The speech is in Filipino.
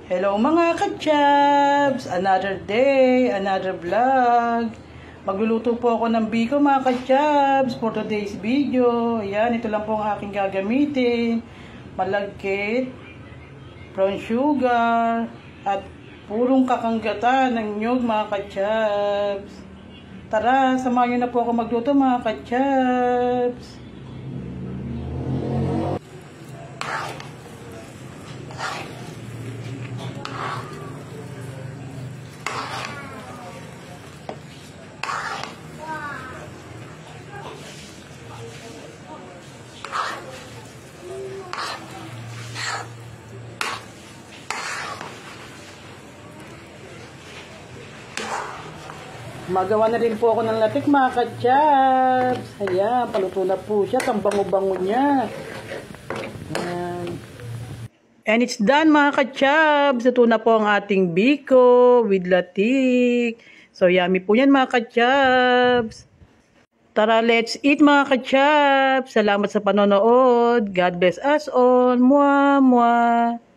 Hello mga kachabs! Another day, another vlog. Magluluto po ako ng biko mga kachabs for today's video. Ayan, ito lang po ang aking gagamitin. Malagkit, brown sugar, at purong kakanggatan ng nyug mga kachabs. Tara, samahan nyo na po ako magluto mga kachabs. Magawa na rin po ako ng latik mga kachabs. Ayan, paluto na po siya. Ang bango-bango niya. Ayan. And it's done mga kachabs. Ito na po ang ating biko with latik. So yummy po yan mga kachabs. Tara, let's eat mga kachabs. Salamat sa panonood. God bless us all. Mwah, mwah.